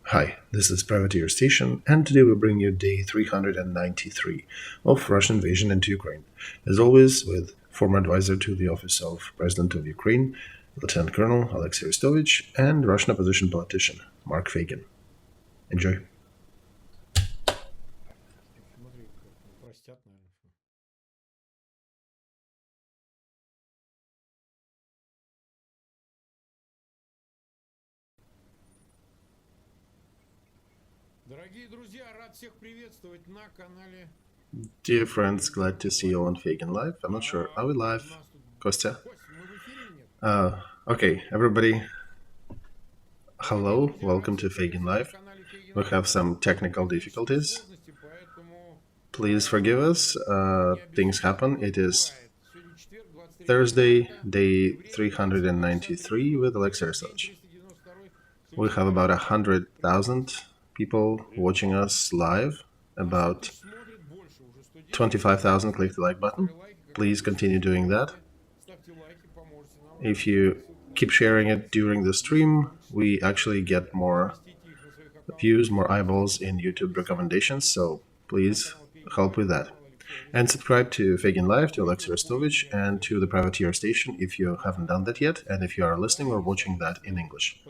Hi, this is Privateer Station, and today we bring you day 393 of Russian invasion into Ukraine. As always, with former advisor to the office of President of Ukraine, Lieutenant Colonel Olexiy Arestovych, and Russian opposition politician Mark Feygin. Enjoy. Смотри, как простят, наверное. Дорогие друзья, рад всех приветствовать на канале. Dear friends, glad to see you on Feygin Live. I'm not sure, are we live? Kostya? Кость, мы в эфире или нет? Okay, everybody, hello, Дорогие друзья, welcome рад to всех Feygin приветствовать Live. на канале Feygin We Live. have some technical difficulties. Сложности, поэтому Please forgive us, не things обессудьте, happen. такое It is бывает. Сегодня четверг, 23 Thursday, марта, day и время 393 with Olexiy день Arestovych. 392 We have about 100,000 people watching us live. About смотрит больше, уже 110. 25,000 click the like button. Please continue doing that. Ставьте лайки, поможете нам. If you keep sharing it during the stream, we actually get more Разместите их на своих аккаунтах. views, more eyeballs in YouTube recommendations, so please help with that. And subscribe to Feygin Live, to Olexiy Arestovych, and to the Privateer Station if you haven't done that yet, and if you are listening or watching that in English.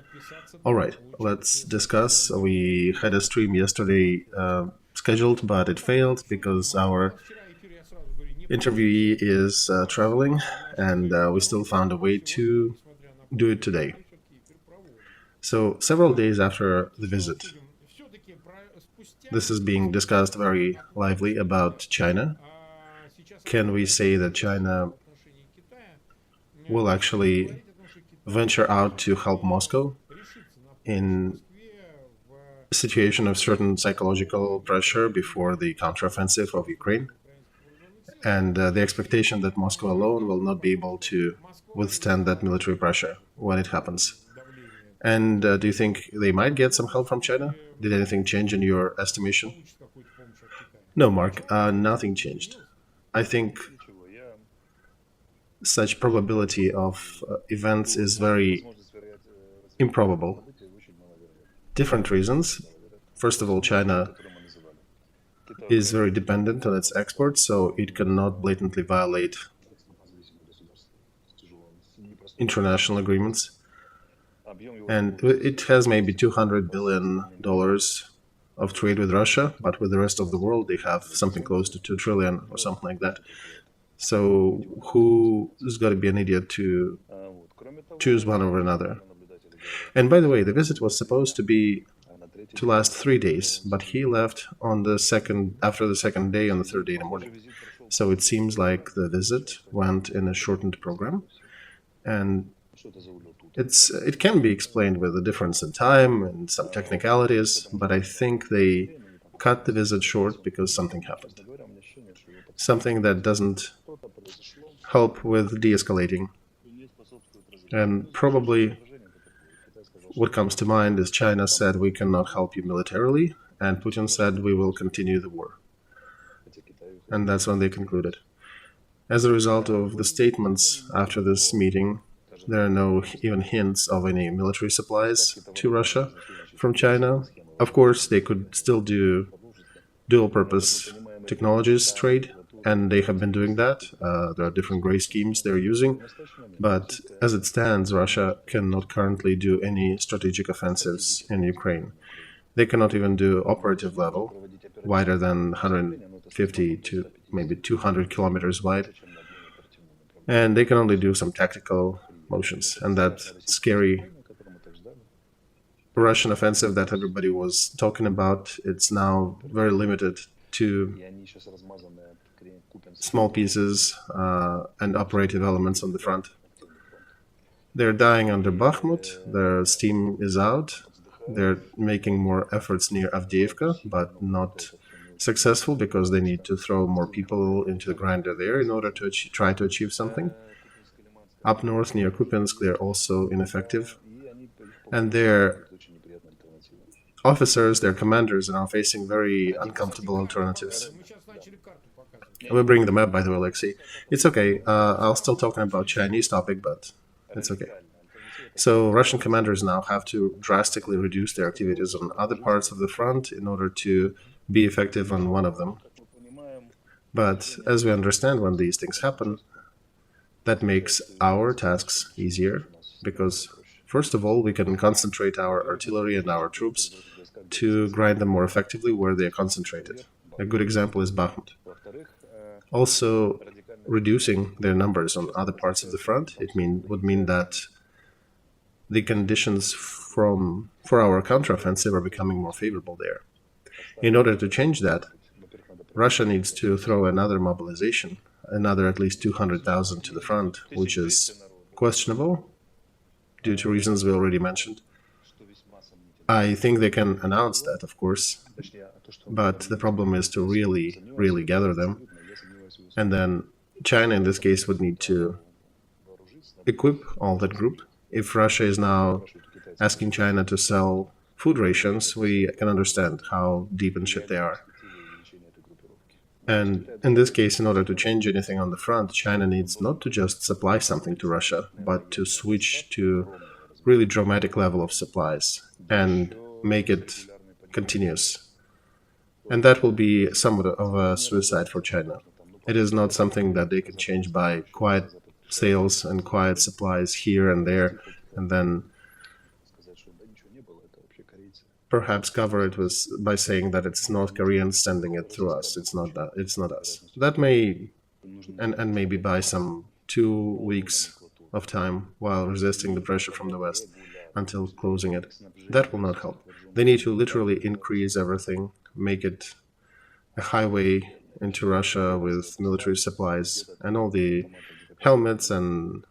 All right, let's discuss. We had a stream yesterday scheduled, but it failed because our Вчера эфир я сразу говорю, не interviewee is traveling, and we still found a way to несмотря на do it today. все-таки эфир проводим. So, several days after the visit, Все-таки спустя this is being discussed very lively about China. сейчас Can we say that China в отношении Китая will actually говорить о том, что Китай venture out to help Moscow решится на in Москве в a situation of certain psychological pressure before the counteroffensive of Ukraine, and the expectation that Moscow alone will not be able to withstand that military pressure when it happens. давление And do you think they might get some help from China? Did anything change in your estimation? получит какую-то помощь от Китая. No, Mark, nothing changed. I think such probability of events is very improbable. Different reasons. First of all, China is very dependent on its exports, so it cannot blatantly violate international agreements. And it has maybe $200 billion of trade with Russia, but with the rest of the world, they have something close to 2 trillion or something like that. So who is going to be an idiot to choose one over another? And by the way, the visit was supposed to last 3 days, but he left after the second day, on the third day in the morning. So it seems like the visit went in a shortened program, and it can be explained with a difference in time and some technicalities, but I think they cut the visit short because something happened. Something that doesn't help with de-escalating. And probably what comes to mind is China said, we cannot help you militarily, and Putin said, we will continue the war. And that's when they concluded. As a result of the statements after this meeting, there are no even hints of any military supplies to Russia from China. Of course, they could still do dual-purpose technologies trade, and they have been doing that. There are different gray schemes they're using, but as it stands, Russia cannot currently do any strategic offensives in Ukraine. They cannot even do operative level, wider than 150 to maybe 200 kilometers wide, and they can only do some tactical motions. And that scary Russian offensive that everybody was talking about, it's now very limited to small pieces and operative elements on the front. They're dying under Bakhmut, their steam is out, they're making more efforts near Avdiivka, but not successful because they need to throw more people into the grinder there in order to try to achieve something. Up north near Kupiansk, they're also ineffective. And their officers, their commanders, are now facing very uncomfortable alternatives. Мы сейчас начали карту показывать. We're bringing them up, by the way, Alexei. It's okay. I'll still talking about Chinese topic, but it's okay. So Russian commanders now have to drastically reduce their activities on other parts of the front in order to be effective on one of them. But as we understand, when these things happen, that makes our tasks easier because, first of all, we can concentrate our artillery and our troops to grind them more effectively where they are concentrated. A good example is Bakhmut. Also, reducing their numbers on other parts of the front, would mean that the conditions for our counteroffensive are becoming more favorable there. In order to change that, Russia needs to throw another mobilization, another at least 200,000 to the front, which is questionable due to reasons we already mentioned. I think they can announce that, of course, but the problem is to really gather them. And then China, in this case, would need to equip all that group. If Russia is now asking China to sell food rations, we can understand how deep in shit they are. And in this case, in order to change anything on the front, China needs not to just supply something to Russia, but to switch to really dramatic level of supplies and make it continuous. And that will be somewhat of a suicide for China. It is not something that they can change by quiet sales and quiet supplies here and there, and then perhaps cover it by saying that it's North Koreans sending it through us. It's not that. It's not us. That may, and maybe buy some 2 weeks of time while resisting the pressure from the West until closing it. That will not help. They need to literally increase everything, make it a highway into Russia with military supplies and all the helmets and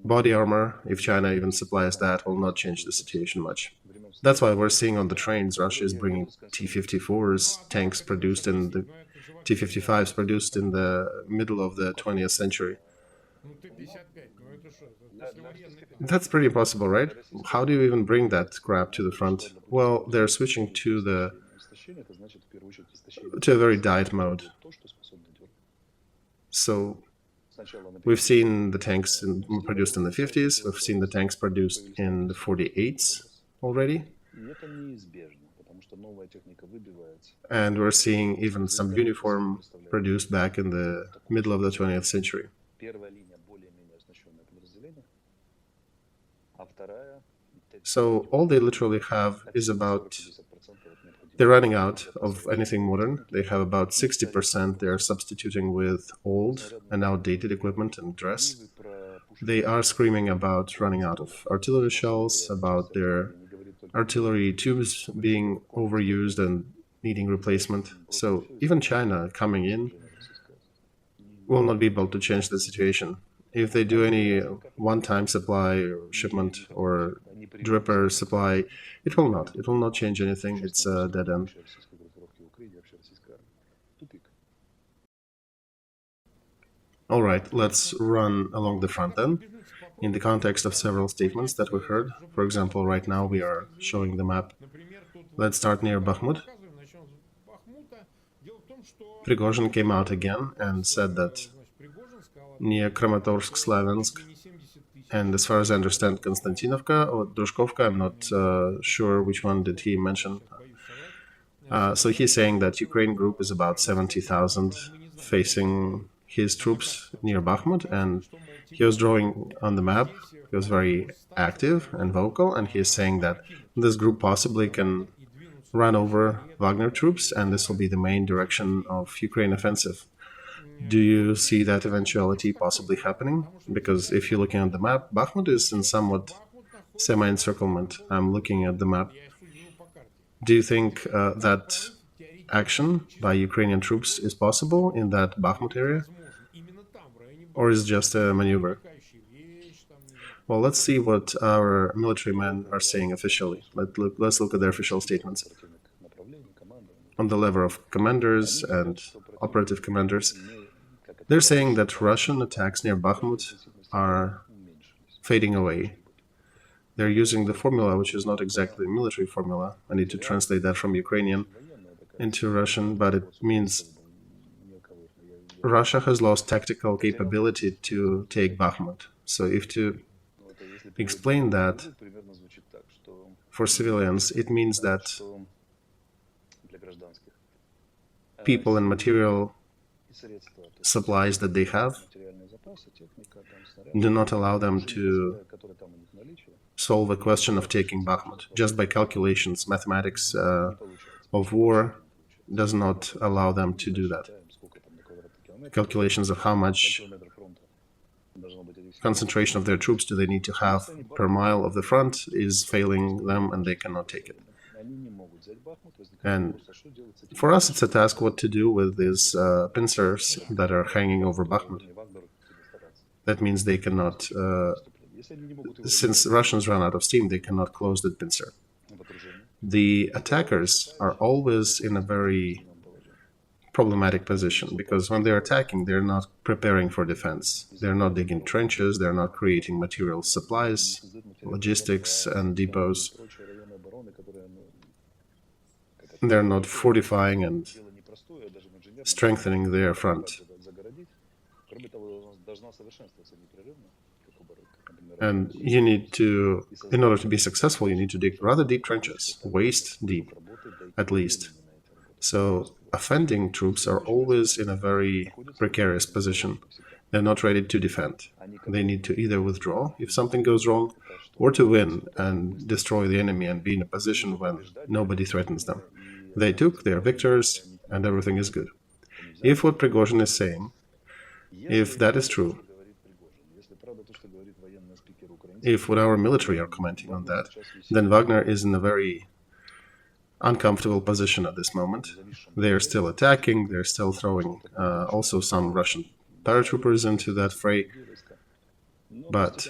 body armor, if China even supplies that, will not change the situation much. That's why we're seeing on the trains Russia is bringing T-54s, tanks produced in the T-55s produced in the middle of the 20th century. That's pretty possible, right? How do you even bring that crap to the front? Well, they're switching to a very diet mode. So we've seen the tanks produced in the 50s, we've seen the tanks produced in the 48s already. And we're seeing even some uniform produced back in the middle of the 20th century. So all they literally have is they're running out of anything modern. They have about 60% they're substituting with old and outdated equipment and dress. They are screaming about running out of artillery shells, about their artillery tubes being overused and needing replacement. So even China coming in will not be able to change the situation. If they do any one-time supply or shipment or dripper supply, it will not change anything. It's a dead end. All right, let's run along the front then, in the context of several statements that we heard. For example, right now we are showing the map. Let's start near Bakhmut. Prigozhin came out again and said that near Kramatorsk, Slaviansk, and as far as I understand, Konstantinovka or Drushkovka, I'm not sure which one did he mention. So he's saying that Ukraine group is about 70,000 facing his troops near Bakhmut, and he was drawing on the map. He was very active and vocal, and he is saying that this group possibly can run over Wagner troops, and this will be the main direction of Ukraine offensive. Do you see that eventuality possibly happening? Because if you're looking at the map, Bakhmut is in somewhat semi-encirclement. I'm looking at the map. Do you think that action by Ukrainian troops is possible in that Bakhmut area? Or is it just a maneuver? Well, let's see what our military men are saying officially. Let's look at their official statements. On the level of commanders and operative commanders, they're saying that Russian attacks near Bakhmut are fading away. They're using the formula, which is not exactly a military formula. I need to translate that from Ukrainian into Russian, but it means Russia has lost tactical capability to take Bakhmut. So if to explain that for civilians, it means that people and material supplies that they have do not allow them to solve a question of taking Bakhmut. Just by calculations, mathematics of war does not allow them to do that. Calculations of how much concentration of their troops do they need to have per mile of the front is failing them, and they cannot take it. And for us, it's a task what to do with these pincers that are hanging over Bakhmut. That means they cannot, since Russians run out of steam, they cannot close the pincer. The attackers are always in a very problematic position, because when they're attacking, they're not preparing for defense. They're not digging trenches, they're not creating material supplies, logistics and depots. They're not fortifying and strengthening their front. And you need to, in order to be successful, you need to dig rather deep trenches, waist deep, at least. So offending troops are always in a very precarious position. They're not ready to defend. They need to either withdraw if something goes wrong, or to win and destroy the enemy and be in a position when nobody threatens them. They took, they're victors, and everything is good. If what Prigozhin is saying, if that is true, if what our military are commenting on that, then Wagner is in a very uncomfortable position at this moment. They are still attacking, they're still throwing also some Russian paratroopers into that fray. But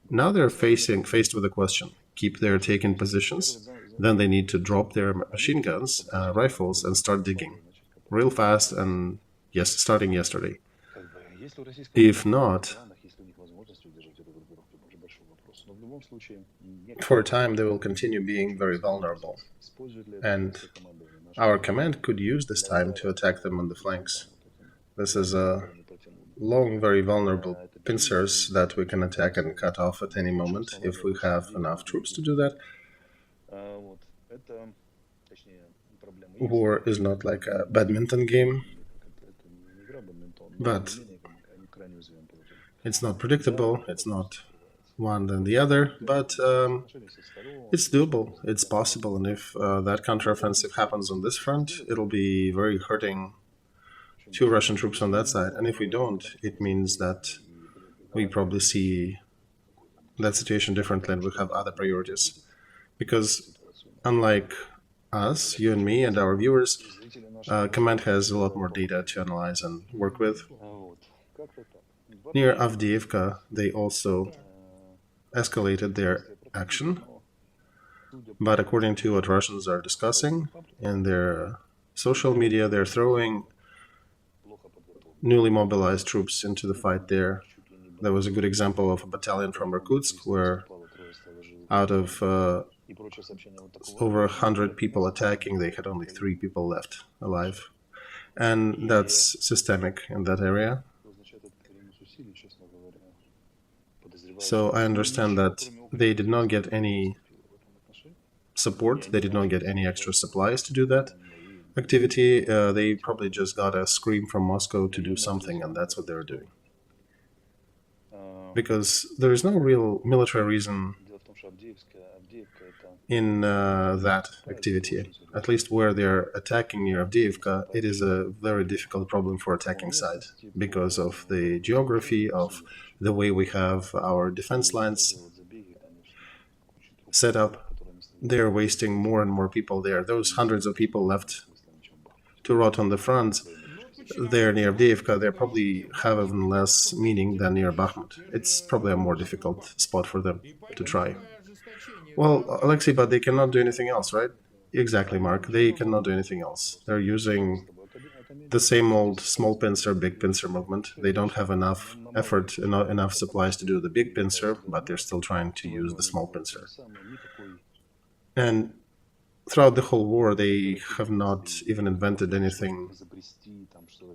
now they're faced with a question. Keep their taken positions, then they need to drop their machine guns, rifles, and start digging real fast, and yes, starting yesterday. If not, for a time they will continue being very vulnerable, and our command could use this time to attack them on the flanks. This is a long, very vulnerable pincers that we can attack and cut off at any moment if we have enough troops to do that. War is not like a badminton game, but it's not predictable, it's not one than the other, but it's doable, it's possible, and if that counteroffensive happens on this front, it'll be very hurting to Russian troops on that side, and if we don't, it means that we probably see that situation differently and we have other priorities. Because unlike us, you and me and our viewers, command has a lot more data to analyze and work with. Near Avdiivka, they also escalated their action, but according to what Russians are discussing in their social media, they're throwing newly mobilized troops into the fight there. There was a good example of a battalion from Irkutsk where out of over 100 people attacking, they had only 3 people left alive. And that's systemic in that area. So I understand that they did not get any support, they did not get any extra supplies to do that activity. They probably just got a scream from Moscow to do something, and that's what they're doing. Because there is no real military reason in that activity. At least where they're attacking near Avdiivka, it is a very difficult problem for attacking side because of the geography, of the way we have our defense lines set up. They're wasting more and more people there. Those hundreds of people left to rot on the front there near Avdiivka, they probably have even less meaning than near Bakhmut. It's probably a more difficult spot for them to try. Well, Olexiy, but they cannot do anything else, right? Exactly, Mark. They cannot do anything else. They're using the same old small pincer, big pincer movement. They don't have enough effort, enough supplies to do the big pincer, but they're still trying to use the small pincer. And throughout the whole war, they have not even invented anything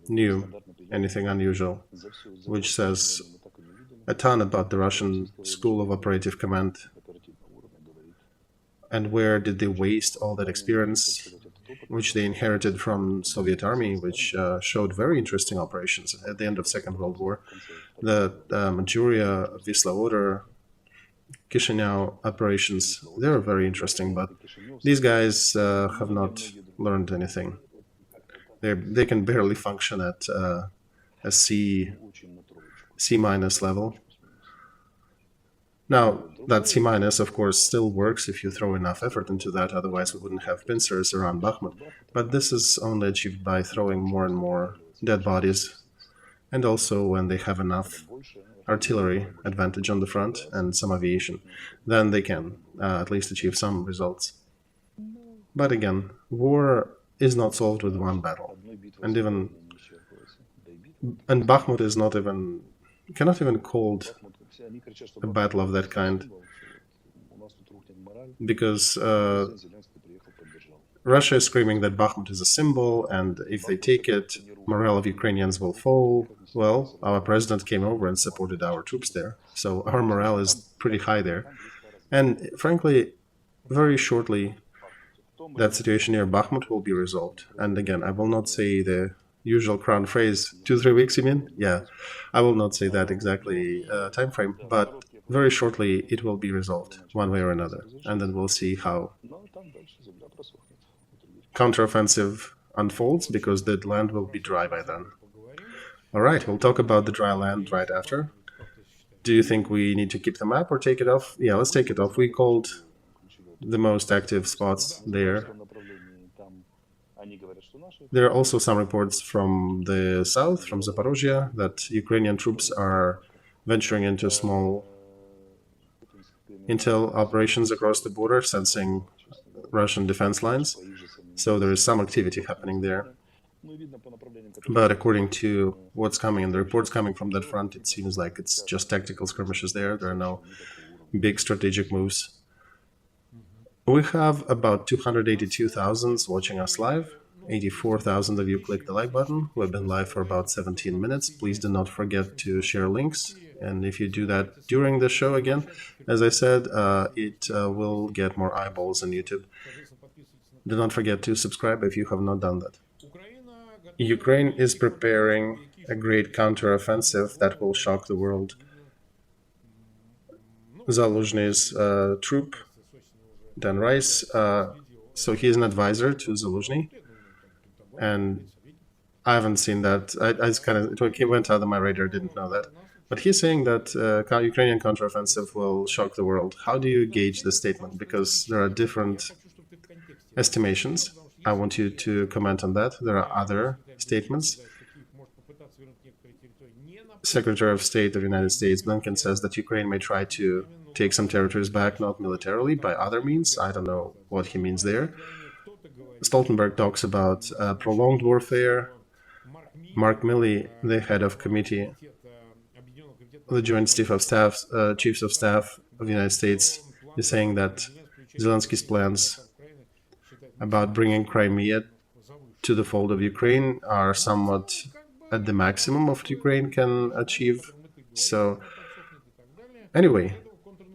new, anything unusual, which says a ton about the Russian School of Operative Command. And where did they waste all that experience, which they inherited from Soviet Army, which showed very interesting operations at the end of Second World War. The Manchuria, Wisla Order, Chisinau operations, they're very interesting, but these guys have not learned anything. They can barely function at a C minus level. Now, that C minus, of course, still works if you throw enough effort into that, otherwise we wouldn't have pincers around Bakhmut. But this is only achieved by throwing more and more dead bodies, and also when they have enough artillery advantage on the front and some aviation, then they can at least achieve some results. But again, war is not solved with one battle, and Bakhmut is not even cannot even called a battle of that kind, because Russia is screaming that Bakhmut is a symbol, and if they take it, morale of Ukrainians will fall. Well, our president came over and supported our troops there, so our morale is pretty high there. And frankly, very shortly, that situation near Bakhmut will be resolved. And again, I will not say the usual crown phrase, 2-3 weeks, you mean? Yeah, I will not say that exactly time frame, but very shortly it will be resolved, one way or another. And then we'll see how counteroffensive unfolds, because the land will be dry by then. All right, we'll talk about the dry land right after. Do you think we need to keep the map or take it off? Yeah, let's take it off. We called the most active spots there. There are also some reports from the south, from Zaporozhye, that Ukrainian troops are venturing into small intel operations across the border, sensing Russian defense lines. So there is some activity happening there. But according to what's coming and the reports coming from that front, it seems like it's just tactical skirmishes there. There are no big strategic moves. We have about 282,000 watching us live. 84,000 of you clicked the like button. We've been live for about 17 minutes. Please do not forget to share links. And if you do that during the show again, as I said, it will get more eyeballs on YouTube. Do not forget to subscribe if you have not done that. Ukraine is preparing a great counteroffensive that will shock the world. Zaluzhny's troop, Dan Rice, so he's an advisor to Zaluzhny, and I haven't seen that. It went out of my radar, didn't know that. But he's saying that Ukrainian counteroffensive will shock the world. How do you gauge the statement? Because there are different estimations. I want you to comment on that. There are other statements. Secretary of State of the United States, Blinken, says that Ukraine may try to take some territories back, not militarily, by other means. I don't know what he means there. Stoltenberg talks about prolonged warfare. Mark Milley, the head of committee, the Joint Chiefs of Staff of the United States, is saying that Zelensky's plans about bringing Crimea to the fold of Ukraine are somewhat at the maximum of what Ukraine can achieve. So, anyway,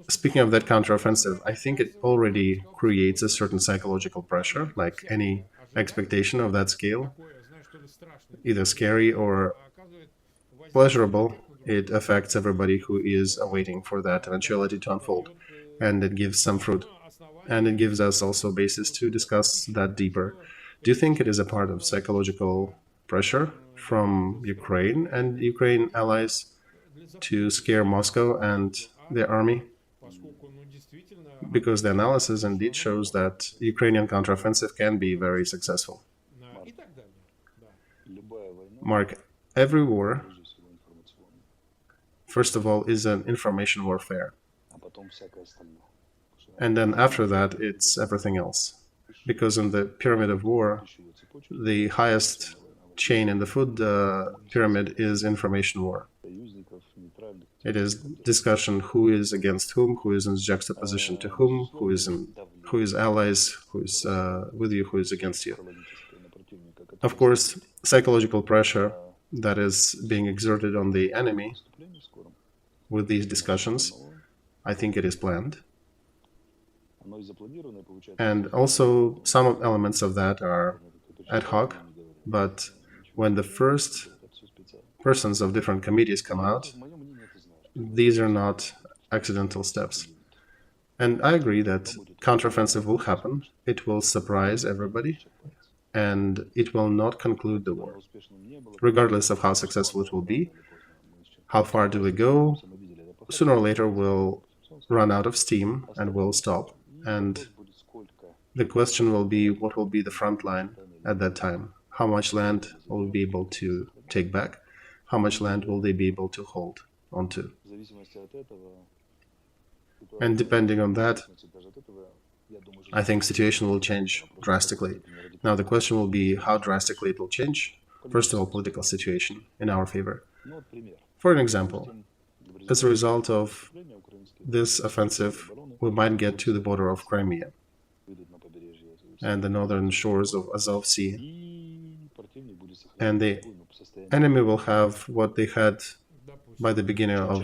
speaking of that counteroffensive, I think it already creates a certain psychological pressure, like any expectation of that scale, either scary or pleasurable. It affects everybody who is awaiting for that eventuality to unfold, and it gives some fruit. And it gives us also basis to discuss that deeper. Do you think it is a part of psychological pressure from Ukraine and Ukraine allies to scare Moscow and their army? Because the analysis indeed shows that Ukrainian counteroffensive can be very successful. Mark, every war, first of all, is an information warfare. And then after that, it's everything else. Because in the pyramid of war, the highest chain in the food pyramid is information war. It is discussion who is against whom, who is in juxtaposition to whom, who is in who is allies, who is with you, who is against you. Of course, psychological pressure that is being exerted on the enemy with these discussions, I think it is planned. And also, some elements of that are ad hoc, but when the first persons of different committees come out, these are not accidental steps. And I agree that counteroffensive will happen. It will surprise everybody, and it will not conclude the war. Regardless of how successful it will be, how far do we go, sooner or later we'll run out of steam and we'll stop. And the question will be, what will be the front line at that time? How much land will we be able to take back? How much land will they be able to hold onto? And depending on that, I think situation will change drastically. Now the question will be how drastically it will change. First of all, political situation in our favor. For an example, as a result of this offensive, we might get to the border of Crimea and the northern shores of Azov Sea. And the enemy will have what they had by the beginning of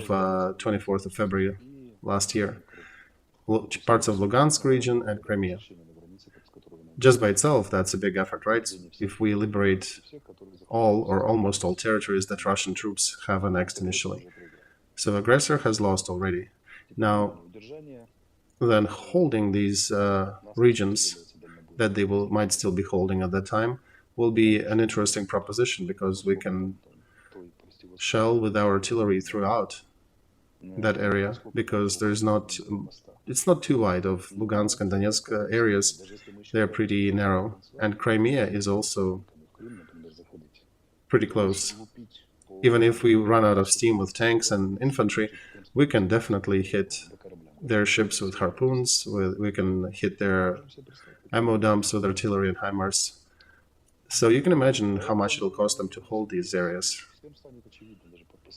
24th of February last year, parts of Lugansk region and Crimea. Just by itself, that's a big effort, right? If we liberate all or almost all territories that Russian troops have annexed initially. So aggressor has lost already. Now, then holding these regions that they might still be holding at that time will be an interesting proposition, because we can shell with our artillery throughout that area, because it's not too wide of Lugansk and Donetsk areas. They're pretty narrow, and Crimea is also pretty close. Even if we run out of steam with tanks and infantry, we can definitely hit their ships with harpoons, we can hit their ammo dumps with artillery and HIMARS. So you can imagine how much it'll cost them to hold these areas.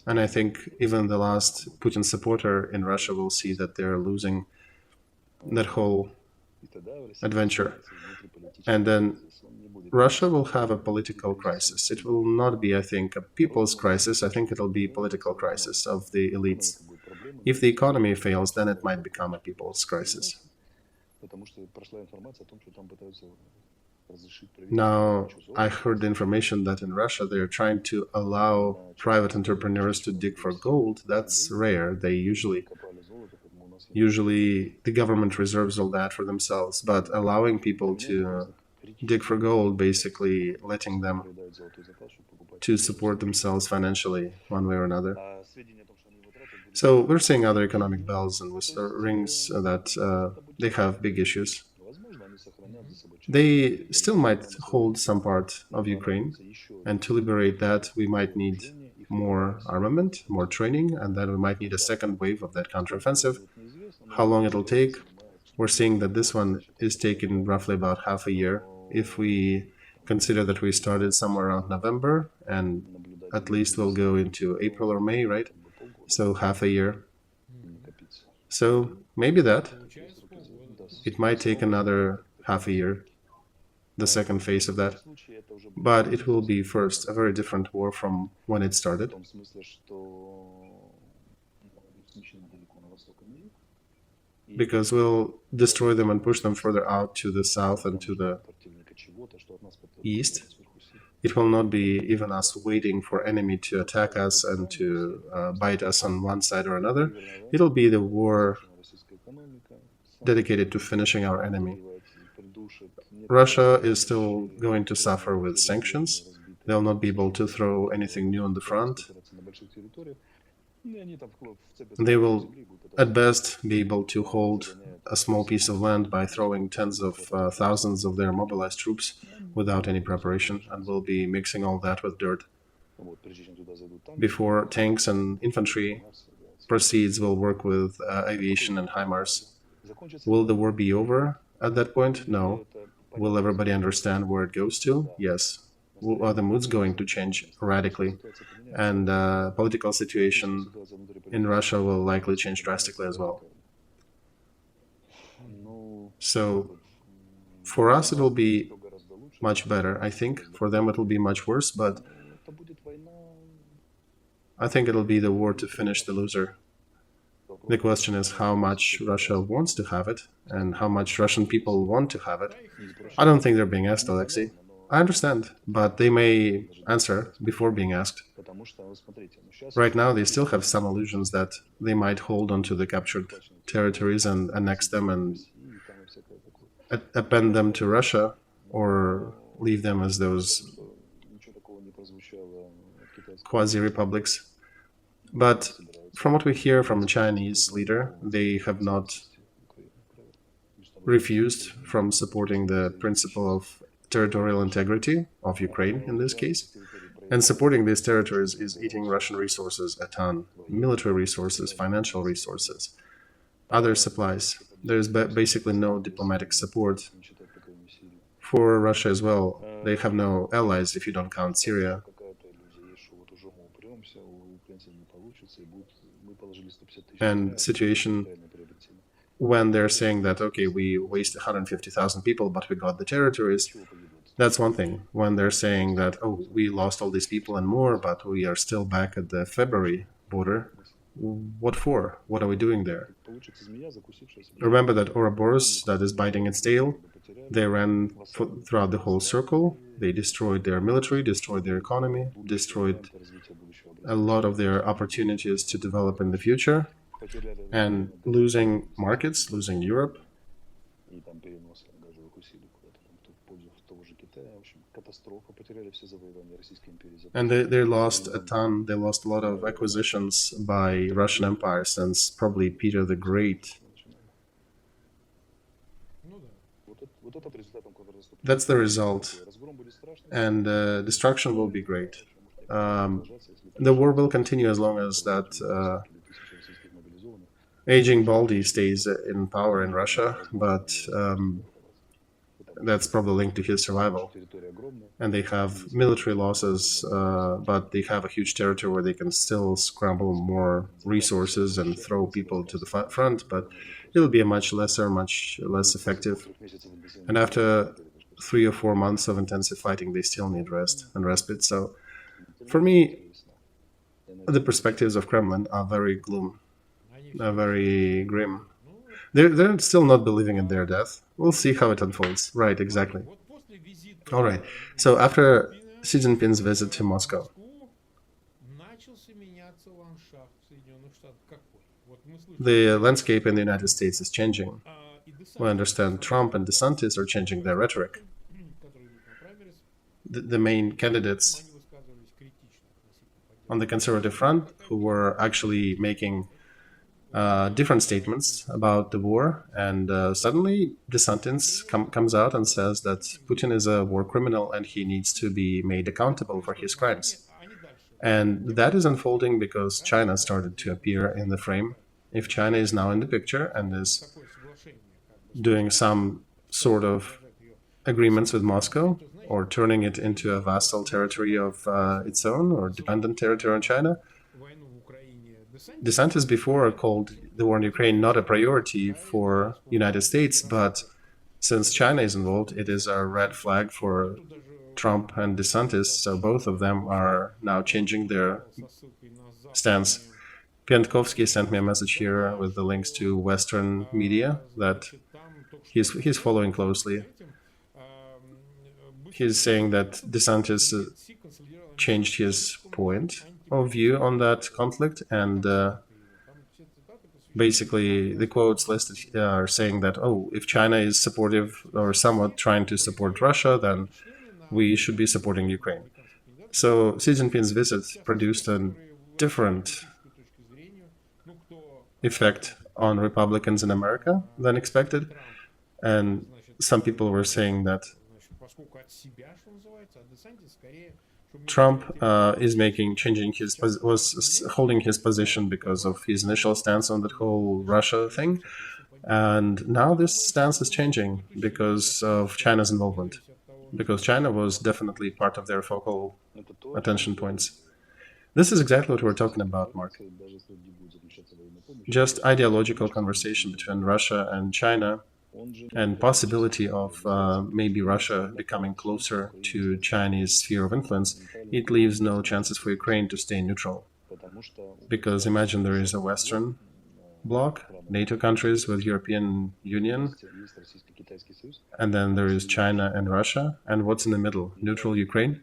And I think even the last Putin supporter in Russia will see that they're losing that whole adventure. And then Russia will have a political crisis. It will not be, I think, a people's crisis. I think it'll be a political crisis of the elites. If the economy fails, then it might become a people's crisis. Now, I heard the information that in Russia they're trying to allow private entrepreneurs to dig for gold. That's rare. They usually the government reserves all that for themselves, but allowing people to dig for gold, basically letting them to support themselves financially one way or another. So we're seeing other economic bells and rings that they have big issues. They still might hold some part of Ukraine, and to liberate that we might need more armament, more training, and then we might need a second wave of that counteroffensive. How long it'll take? We're seeing that this one is taking roughly about half a year. If we consider that we started somewhere around November, and at least we'll go into April or May, right? So half a year. So maybe that. It might take another half a year, the second phase of that. But it will be first a very different war from when it started. Because we'll destroy them and push them further out to the south and to the east. It will not be even us waiting for enemy to attack us and to bite us on one side or another. It'll be the war dedicated to finishing our enemy. Russia is still going to suffer with sanctions. They'll not be able to throw anything new on the front. They will, at best, be able to hold a small piece of land by throwing tens of thousands of their mobilized troops without any preparation, and will be mixing all that with dirt. Before tanks and infantry proceeds, we'll work with aviation and HIMARS. Will the war be over at that point? No. Will everybody understand where it goes to? Yes. Are the moods going to change radically? And political situation in Russia will likely change drastically as well. So for us, it will be much better, I think. For them, it will be much worse, but I think it'll be the war to finish the loser. The question is how much Russia wants to have it and how much Russian people want to have it. I don't think they're being asked, Olexiy. I understand, but they may answer before being asked. Right now, they still have some illusions that they might hold onto the captured territories and annex them and append them to Russia or leave them as those quasi-republics. But from what we hear from the Chinese leader, they have not refused from supporting the principle of territorial integrity of Ukraine in this case. And supporting these territories is eating Russian resources a ton, military resources, financial resources, other supplies. There's basically no diplomatic support for Russia as well. They have no allies if you don't count Syria. And situation when they're saying that, okay, we wasted 150,000 people, but we got the territories, that's one thing. When they're saying that, oh, we lost all these people and more, but we are still back at the February border, what for? What are we doing there? Remember that Ouroboros that is biting its tail? They ran throughout the whole circle. They destroyed their military, destroyed their economy, destroyed a lot of their opportunities to develop in the future. And losing markets, losing Europe. And they lost a ton, they lost a lot of acquisitions by Russian Empire since probably Peter the Great. That's the result. And destruction will be great. The war will continue as long as that aging Baldy stays in power in Russia, but that's probably linked to his survival. And they have military losses, but they have a huge territory where they can still scramble more resources and throw people to the front, but it'll be a much less effective. And after 3 or 4 months of intensive fighting, they still need rest and respite. So for me, the perspectives of Kremlin are very gloom. Very grim. They're still not believing in their death. We'll see how it unfolds. Right, exactly. All right. So after Xi Jinping's visit to Moscow, the landscape in the United States is changing. We understand Trump and DeSantis are changing their rhetoric. The main candidates on the conservative front who were actually making different statements about the war, and suddenly DeSantis comes out and says that Putin is a war criminal and he needs to be made accountable for his crimes. And that is unfolding because China started to appear in the frame. If China is now in the picture and is doing some sort of agreements with Moscow or turning it into a vassal territory of its own or dependent territory on China, DeSantis before called the war in Ukraine not a priority for United States, but since China is involved, it is a red flag for Trump and DeSantis, so both of them are now changing their stance. Piantkovsky sent me a message here with the links to Western media that he's following closely. He's saying that DeSantis changed his point of view on that conflict, and basically the quotes listed are saying that, oh, if China is supportive or somewhat trying to support Russia, then we should be supporting Ukraine. So Xi Jinping's visit produced a different effect on Republicans in America than expected, and some people were saying that Trump was holding his position because of his initial stance on the whole Russia thing, and now this stance is changing because of China's involvement, because China was definitely part of their focal attention points. This is exactly what we're talking about, Mark. Just ideological conversation between Russia and China and possibility of maybe Russia becoming closer to Chinese sphere of influence, it leaves no chances for Ukraine to stay neutral. Because imagine there is a Western bloc, NATO countries with European Union, and then there is China and Russia, and what's in the middle? Neutral Ukraine?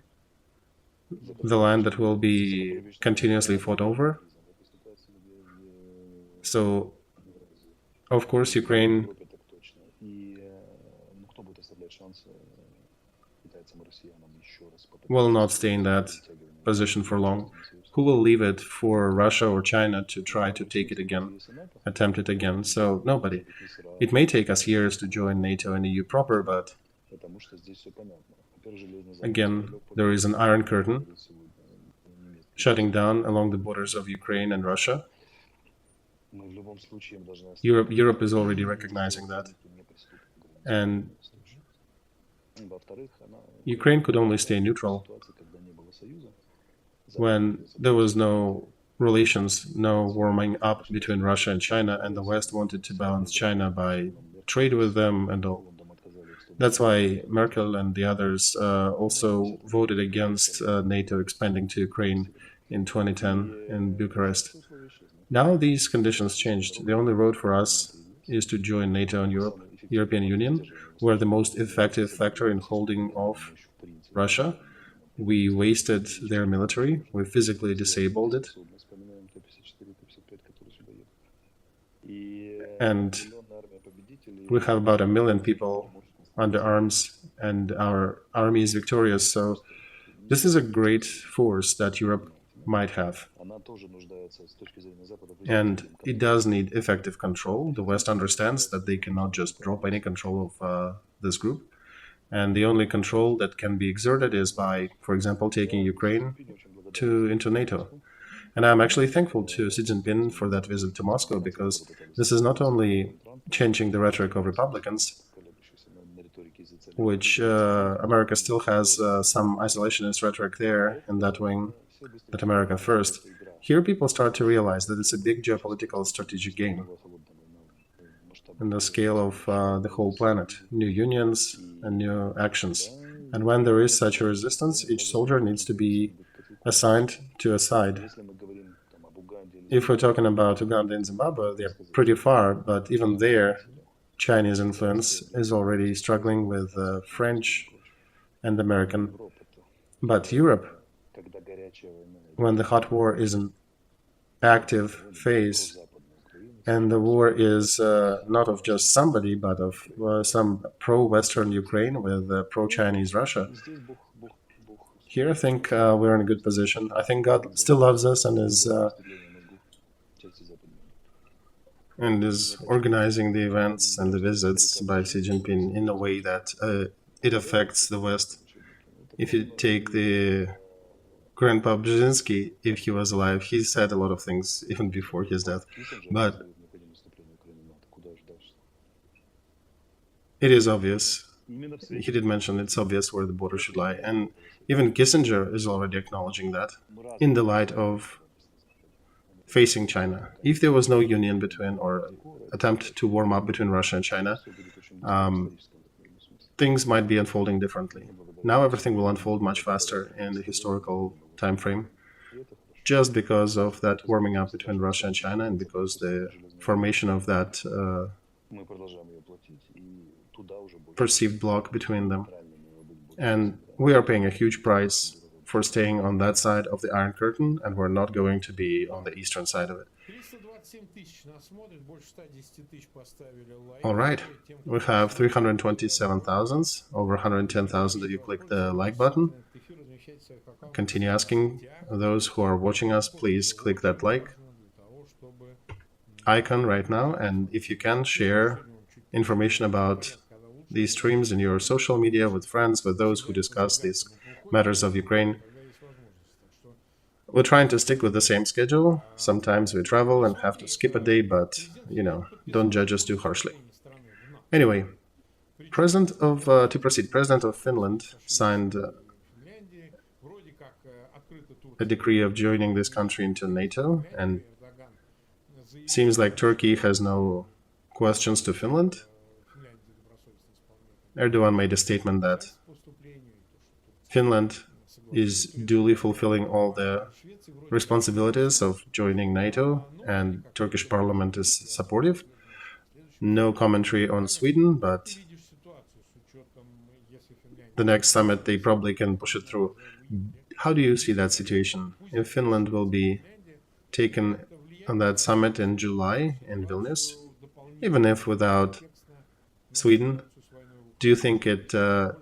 The land that will be continuously fought over? So, of course, Ukraine will not stay in that position for long. Who will leave it for Russia or China to try to take it again, attempt it again? So nobody. It may take us years to join NATO and EU proper, but again, there is an iron curtain shutting down along the borders of Ukraine and Russia. Europe is already recognizing that. And Ukraine could only stay neutral when there was no relations, no warming up between Russia and China, and the West wanted to balance China by trade with them and all. That's why Merkel and the others also voted against NATO expanding to Ukraine in 2010 in Bucharest. Now these conditions changed. The only road for us is to join NATO and European Union. We're the most effective factor in holding off Russia. We wasted their military. We physically disabled it. And we have about 1 million people under arms, and our army is victorious. So this is a great force that Europe might have. And it does need effective control. The West understands that they cannot just drop any control of this group. And the only control that can be exerted is by, for example, taking Ukraine into NATO. And I'm actually thankful to Xi Jinping for that visit to Moscow, because this is not only changing the rhetoric of Republicans, which America still has some isolationist rhetoric there in that wing, that America first. Here people start to realize that it's a big geopolitical strategic game in the scale of the whole planet, new unions and new actions. And when there is such a resistance, each soldier needs to be assigned to a side. If we're talking about Uganda and Zimbabwe, they're pretty far, but even there, Chinese influence is already struggling with French and American. But Europe, when the hot war is an active phase, and the war is not of just somebody, but of some pro-Western Ukraine with pro-Chinese Russia, here I think we're in a good position. I think God still loves us and is organizing the events and the visits by Xi Jinping in a way that it affects the West. If you take the Grandpa Brzezinski, if he was alive, he said a lot of things even before his death. But it is obvious. He did mention it's obvious where the border should lie. And even Kissinger is already acknowledging that in the light of facing China. If there was no union between, or attempt to warm up between Russia and China, things might be unfolding differently. Now everything will unfold much faster in the historical time frame, just because of that warming up between Russia and China, and because the formation of that perceived block between them. And we are paying a huge price for staying on that side of the Iron Curtain, and we're not going to be on the eastern side of it. All right, we have 327,000, over 110,000 if you click the like button. Continue asking those who are watching us, please click that like icon right now, and if you can, share information about these streams in your social media with friends, with those who discuss these matters of Ukraine. We're trying to stick with the same schedule. Sometimes we travel and have to skip a day, but, don't judge us too harshly. Anyway, to proceed, President of Finland signed a decree of joining this country into NATO, and seems like Turkey has no questions to Finland. Erdogan made a statement that Finland is duly fulfilling all the responsibilities of joining NATO, and Turkish parliament is supportive. No commentary on Sweden, but the next summit they probably can push it through. How do you see that situation? If Finland will be taken on that summit in July in Vilnius, even if without Sweden, do you think it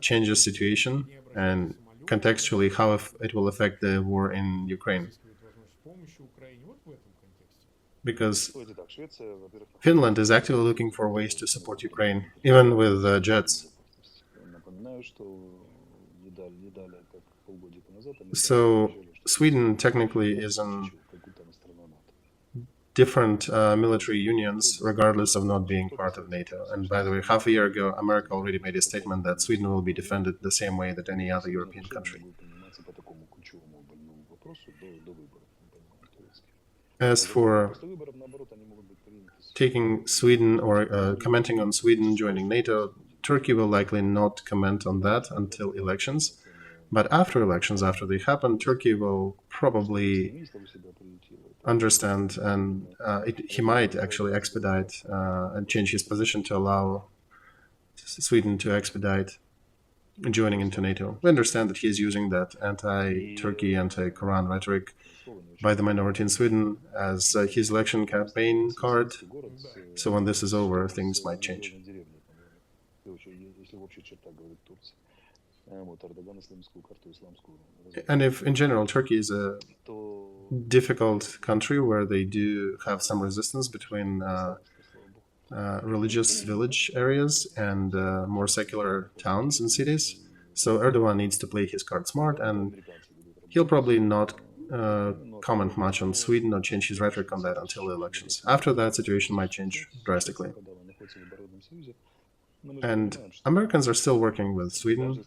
changes situation, and contextually how it will affect the war in Ukraine? Because Finland is actively looking for ways to support Ukraine, even with jets. So Sweden technically is in different military unions, regardless of not being part of NATO. And by the way, half a year ago, America already made a statement that Sweden will be defended the same way that any other European country. As for taking Sweden or commenting on Sweden joining NATO, Turkey will likely not comment on that until elections. But after elections, after they happen, Turkey will probably understand, and he might actually expedite and change his position to allow Sweden to expedite joining into NATO. We understand that he is using that anti-Turkey, anti-Quran rhetoric by the minority in Sweden as his election campaign card. So when this is over, things might change. And if, in general, Turkey is a difficult country where they do have some resistance between religious village areas and more secular towns and cities. So Erdogan needs to play his card smart, and he'll probably not comment much on Sweden or change his rhetoric on that until the elections. After that, situation might change drastically. And Americans are still working with Sweden.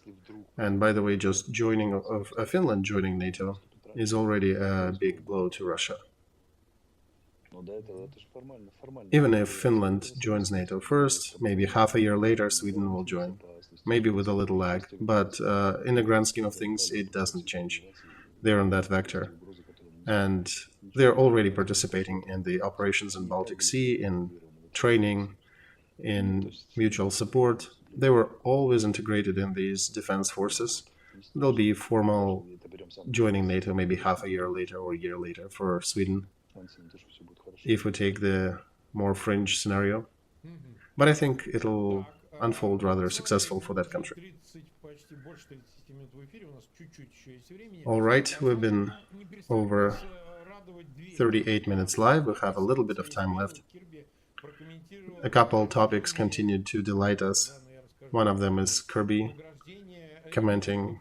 And by the way, just joining of Finland joining NATO is already a big blow to Russia. Even if Finland joins NATO first, maybe half a year later Sweden will join, maybe with a little lag. But in the grand scheme of things, it doesn't change. They're on that vector. And they're already participating in the operations in Baltic Sea, in training, in mutual support. They were always integrated in these defense forces. There'll be formal joining NATO maybe half a year later or a year later for Sweden, if we take the more fringe scenario. But I think it'll unfold rather successful for that country. All right, we've been over 38 minutes live. We have a little bit of time left. A couple topics continued to delight us. One of them is Kirby commenting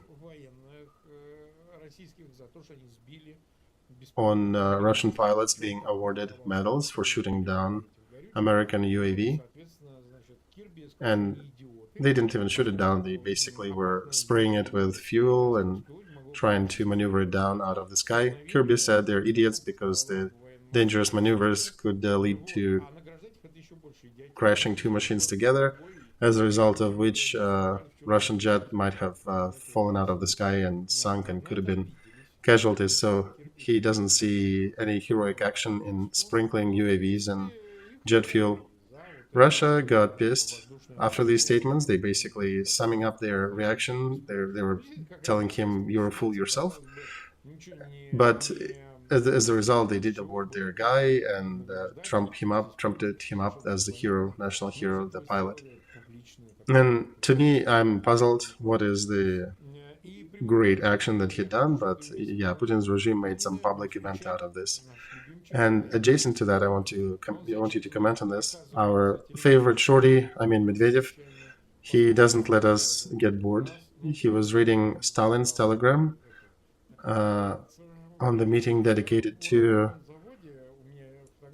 on Russian pilots being awarded medals for shooting down American UAV. And they didn't even shoot it down. They basically were spraying it with fuel and trying to maneuver it down out of the sky. Kirby said they're idiots because the dangerous maneuvers could lead to crashing two machines together, as a result of which Russian jet might have fallen out of the sky and sunk and could have been casualties. So he doesn't see any heroic action in sprinkling UAVs and jet fuel. Russia got pissed after these statements. They basically, summing up their reaction, they were telling him, "You're a fool yourself." But as a result, they did award their guy and trumped him up as the hero, national hero, the pilot. And to me, I'm puzzled. What is the great action that he had done? But yeah, Putin's regime made some public event out of this. And adjacent to that, I want you to comment on this. Our favorite shorty, Medvedev, he doesn't let us get bored. He was reading Stalin's telegram on the meeting dedicated to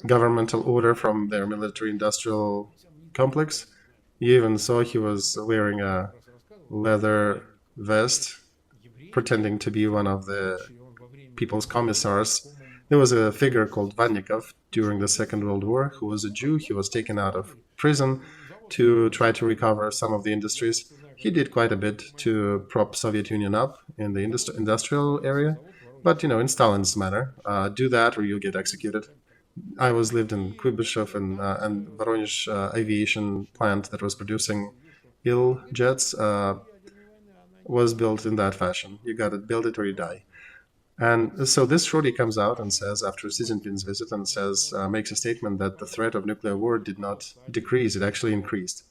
governmental order from their military-industrial complex. You even saw he was wearing a leather vest, pretending to be one of the people's commissars. There was a figure called Vannikov during the Second World War who was a Jew. He was taken out of prison to try to recover some of the industries. He did quite a bit to prop Soviet Union up in the industrial area, but in Stalin's manner, do that or you'll get executed. I lived in Kuibyshev and Voronezh aviation plant that was producing Il jets was built in that fashion. You got to build it or you die. And so this shorty comes out and says, after Xi Jinping's visit, and says, makes a statement that the threat of nuclear war did not decrease; it actually increased.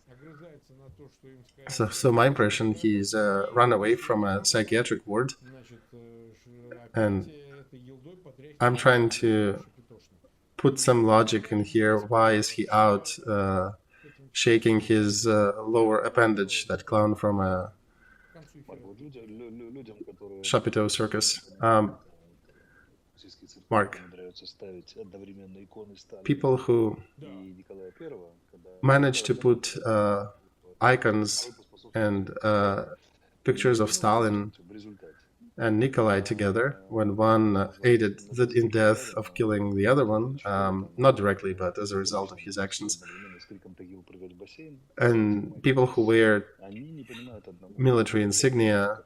So my impression, he's run away from a psychiatric ward, and I'm trying to put some logic in here. Why is he out shaking his lower appendage, that clown from a Chapiteau circus? Mark, people who manage to put icons and pictures of Stalin and Nikolai together, when one aided in death of killing the other one, not directly, but as a result of his actions, and people who wear military insignia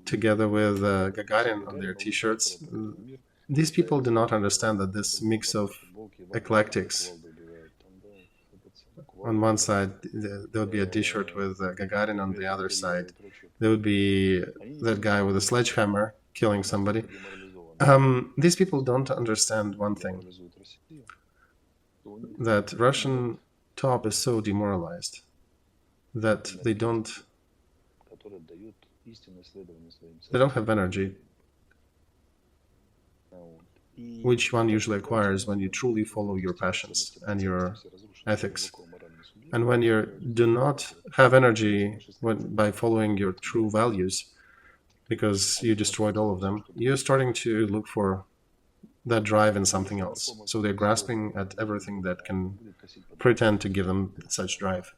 together with Gagarin on their t-shirts, these people do not understand that this mix of eclectics, on one side there would be a t-shirt with Gagarin, on the other side there would be that guy with a sledgehammer killing somebody. These people don't understand one thing, that Russian top is so demoralized that they don't have energy, which one usually acquires when you truly follow your passions and your ethics. And when you do not have energy by following your true values, because you destroyed all of them, you're starting to look for that drive in something else. So they're grasping at everything that can pretend to give them such drive.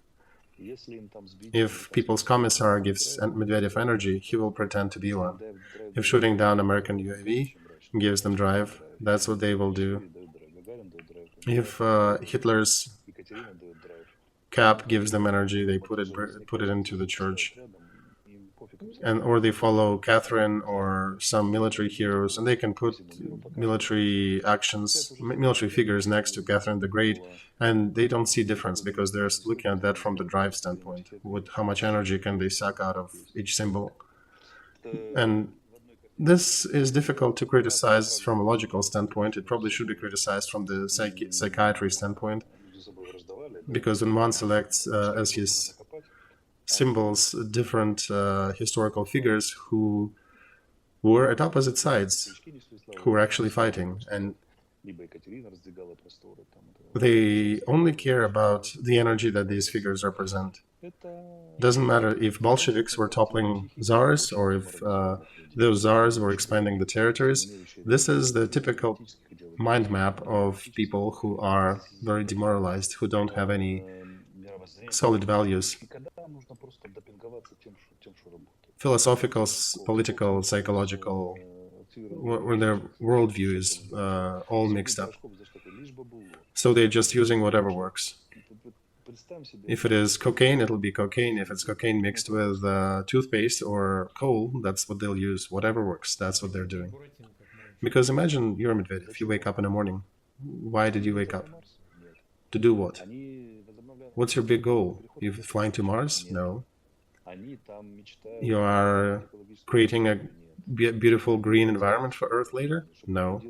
If People's Commissar gives Medvedev energy, he will pretend to be one. If shooting down American UAV gives them drive, that's what they will do. If Hitler's cap gives them energy, they put it into the church, or they follow Catherine or some military heroes, and they can put military actions, military figures next to Catherine the Great, and they don't see difference because they're looking at that from the drive standpoint. How much energy can they suck out of each symbol? And this is difficult to criticize from a logical standpoint. It probably should be criticized from the psychiatry standpoint, because when one selects as his symbols different historical figures who were at opposite sides, who were actually fighting, and they only care about the energy that these figures represent. Doesn't matter if Bolsheviks were toppling czars or if those czars were expanding the territories. This is the typical mind map of people who are very demoralized, who don't have any solid values. Philosophical, political, psychological, where their worldview is all mixed up. So they're just using whatever works. If it is cocaine, it'll be cocaine. If it's cocaine mixed with toothpaste or coal, that's what they'll use. Whatever works, that's what they're doing. Because imagine you're Medvedev, you wake up in the morning. Why did you wake up? To do what? What's your big goal? You're flying to Mars? No. You are creating a beautiful green environment for Earth later? No.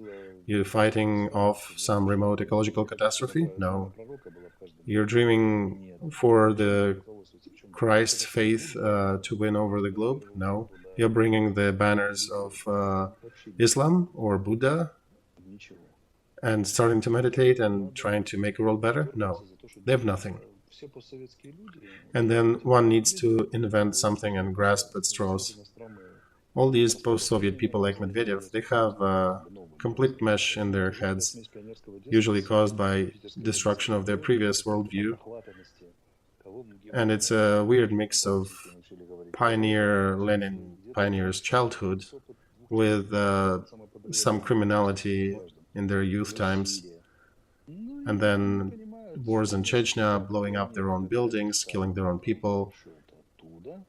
You're fighting off some remote ecological catastrophe? No. You're dreaming for the Christ faith to win over the globe? No. You're bringing the banners of Islam or Buddha and starting to meditate and trying to make the world better? No. They have nothing. And then one needs to invent something and grasp at straws. All these post-Soviet people like Medvedev, they have a complete mesh in their heads, usually caused by destruction of their previous worldview. And it's a weird mix of pioneer's childhood with some criminality in their youth times. And then wars in Chechnya, blowing up their own buildings, killing their own people,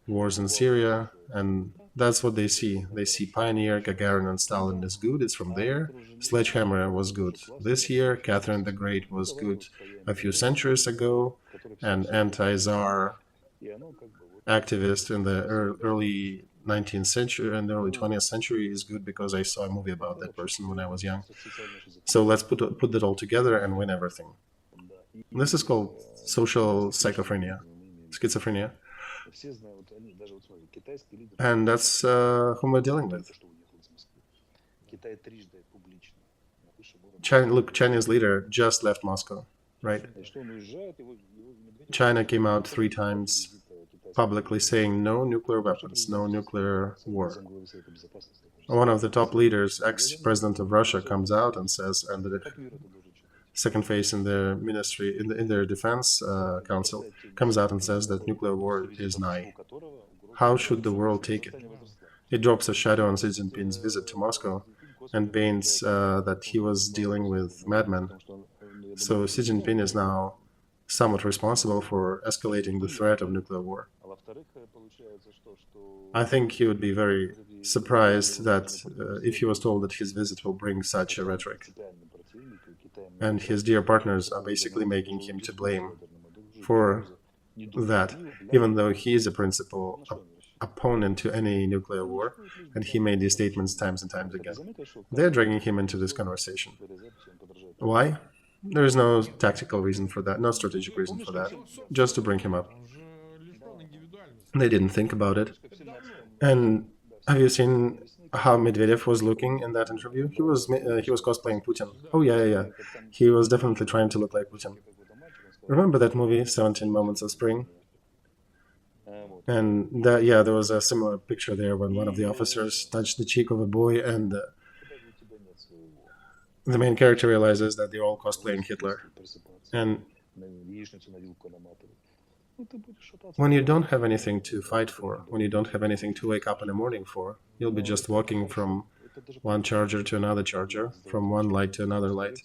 wars in Syria, and that's what they see. They see Pioneer, Gagarin, and Stalin is good, it's from there. Sledgehammer was good this year, Catherine the Great was good a few centuries ago, and anti-Tsar activist in the early 19th century and the early 20th century is good because I saw a movie about that person when I was young. So let's put that all together and win everything. This is called social schizophrenia. And that's whom we're dealing with. Chinese leader just left Moscow, right? China came out 3 times publicly saying no nuclear weapons, no nuclear war. One of the top leaders, ex-president of Russia, comes out and says, and the second face in their ministry, in their defense council, comes out and says that nuclear war is nigh. How should the world take it? It drops a shadow on Xi Jinping's visit to Moscow and paints that he was dealing with madmen. So Xi Jinping is now somewhat responsible for escalating the threat of nuclear war. I think he would be very surprised that if he was told that his visit will bring such a rhetoric. And his dear partners are basically making him to blame for that, even though he is a principal opponent to any nuclear war, and he made these statements times and times again. They're dragging him into this conversation. Why? There is no tactical reason for that, no strategic reason for that, just to bring him up. They didn't think about it. And have you seen how Medvedev was looking in that interview? He was cosplaying Putin. Oh yeah. He was definitely trying to look like Putin. Remember that movie, 17 Moments of Spring? And that, yeah, there was a similar picture there when one of the officers touched the cheek of a boy, and the main character realizes that they're all cosplaying Hitler. And when you don't have anything to fight for, when you don't have anything to wake up in the morning for, you'll be just walking from one charger to another charger, from one light to another light.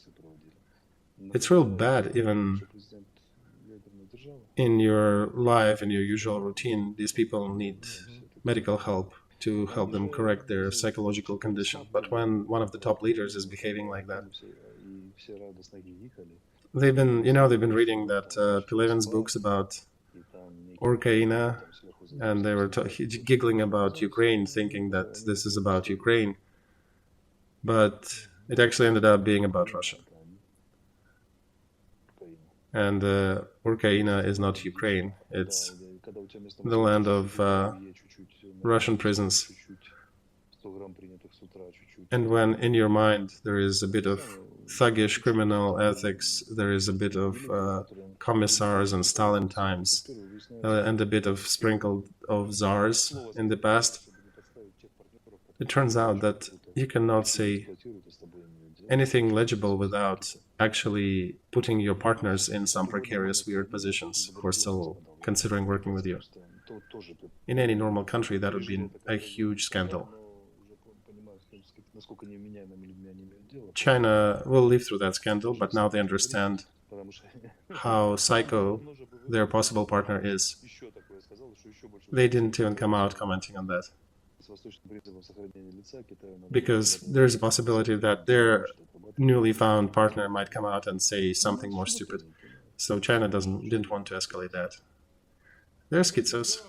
It's real bad, even in your life, in your usual routine. These people need medical help to help them correct their psychological condition. But when one of the top leaders is behaving like that, they've been reading that Pilevin's books about Ukraine, and they were giggling about Ukraine, thinking that this is about Ukraine, but it actually ended up being about Russia. And Ukraine is not Ukraine, it's the land of Russian prisons. And when in your mind there is a bit of thuggish criminal ethics, there is a bit of commissars and Stalin times, and a bit of sprinkled of czars in the past, it turns out that you cannot say anything legible without actually putting your partners in some precarious, weird positions who are still considering working with you. In any normal country, that would be a huge scandal. China will live through that scandal, but now they understand how psycho their possible partner is. They didn't even come out commenting on that, because there's a possibility that their newly found partner might come out and say something more stupid. So China didn't want to escalate that. They're schizos.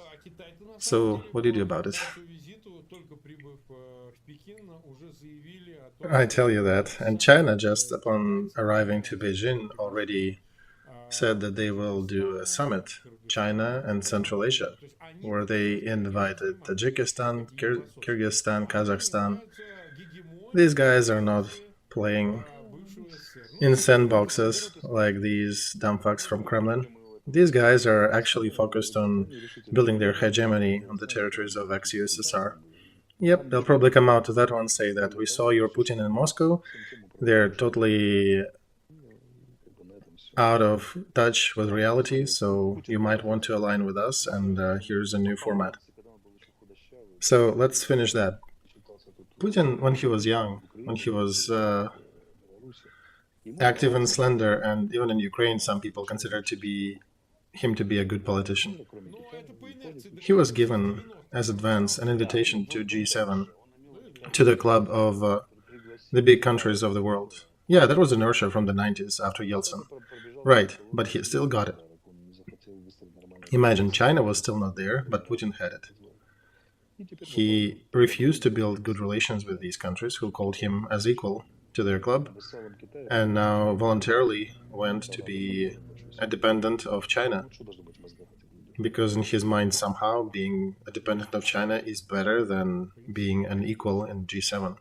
So what do you do about it? I tell you that. And China, just upon arriving to Beijing, already said that they will do a summit, China and Central Asia, where they invited Tajikistan, Kyrgyzstan, Kazakhstan. These guys are not playing in sandboxes like these dumb fucks from Kremlin. These guys are actually focused on building their hegemony on the territories of ex-USSR. Yep, they'll probably come out to that one, say that we saw your Putin in Moscow. They're totally out of touch with reality, so you might want to align with us, and here's a new format. So let's finish that. Putin, when he was young, when he was active and slender, and even in Ukraine, some people consider him to be a good politician. Ну, это по инерции He was given, as advance, an invitation to G7, to the club of the big countries of the world. Yeah, that was inertia from the 90s after Yeltsin. Right, but he still got it. Imagine, China was still not there, but Putin had it. He refused to build good relations with these countries, who called him as equal to their club, and now voluntarily went to be a dependent of China, because in his mind somehow being a dependent of China is better than being an equal in G7.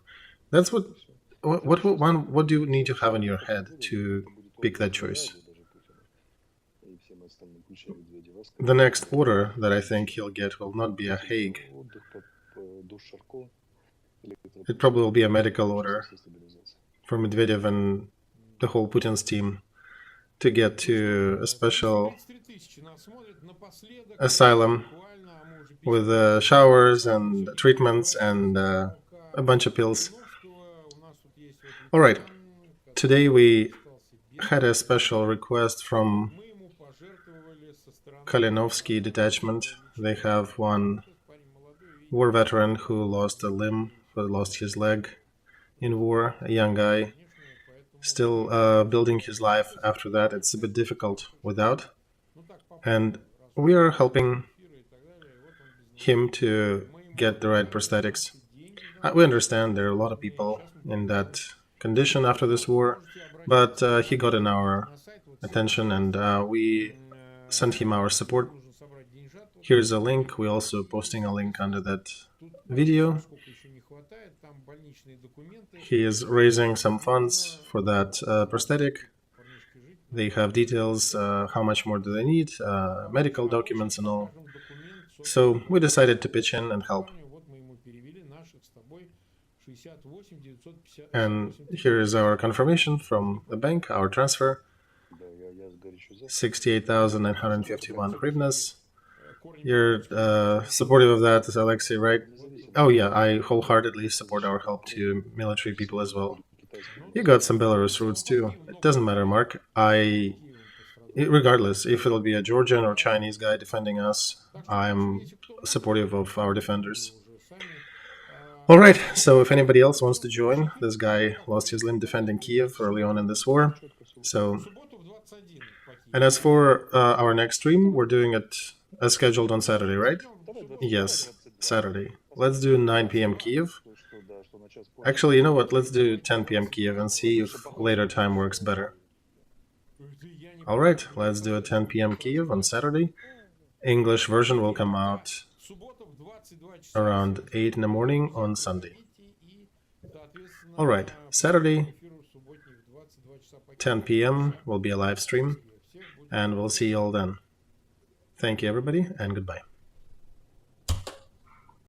That's what do you need to have in your head to pick that choice? The next order that I think he'll get will not be a Hague. It probably will be a medical order for Medvedev and the whole Putin's team to get to a special 33 тысячи нас смотрят напоследок. asylum Буквально, а мы уже with showers and treatments and a bunch of pills. Новского. У нас тут есть вот All right, ветеран, today we который had a special request from мы ему пожертвовали со стороны. Kalinovsky detachment. They have one Парень молодой, видите, war veteran who lost a limb, who lost his leg in war, a young guy, конечно, поэтому still building his life after that. It's a bit difficult without. ну так по And we are helping эфиру и так далее. Вот он без him to get the right prosthetics. We understand there are a lot of people in that condition after this war, but he got in our на сайт вот attention and we sent him our support. нужно собрать деньжат. Вот Here's a link. We're also posting a link under that тут video. сколько еще не хватает, там больничные документы. He is raising some funds for that prosthetic. Парнишка жить. They have details, how much more do they need, medical documents and all. Скажем, документ, So we decided to pitch in and help. вот мы ему перевели наших с тобой 68 950. And here is our confirmation from the bank, our transfer, 68,951 hryvnias. You're supportive of that, is Olexiy, right? Oh yeah, I wholeheartedly support our help to military people as well. You got some Belarus roots too. It doesn't matter, Mark. Regardless, if it'll be a Georgian or Chinese guy defending us, I'm supportive of our defenders. Alright, so if anybody else wants to join, this guy lost his limb defending Kiev early on in this war. So, and as for our next stream, we're doing it as scheduled on Saturday, right? Yes, Saturday. Let's do 9 p.m. Kiev. Actually, you know what? Let's do 10 p.m. Kiev and see if later time works better. Alright, let's do a 10 p.m. Kiev on Saturday. English version will come out around 8 in the morning on Sunday. Alright, Saturday, 10 p.m. will be a live stream, and we'll see you all then. Thank you, everybody, and goodbye.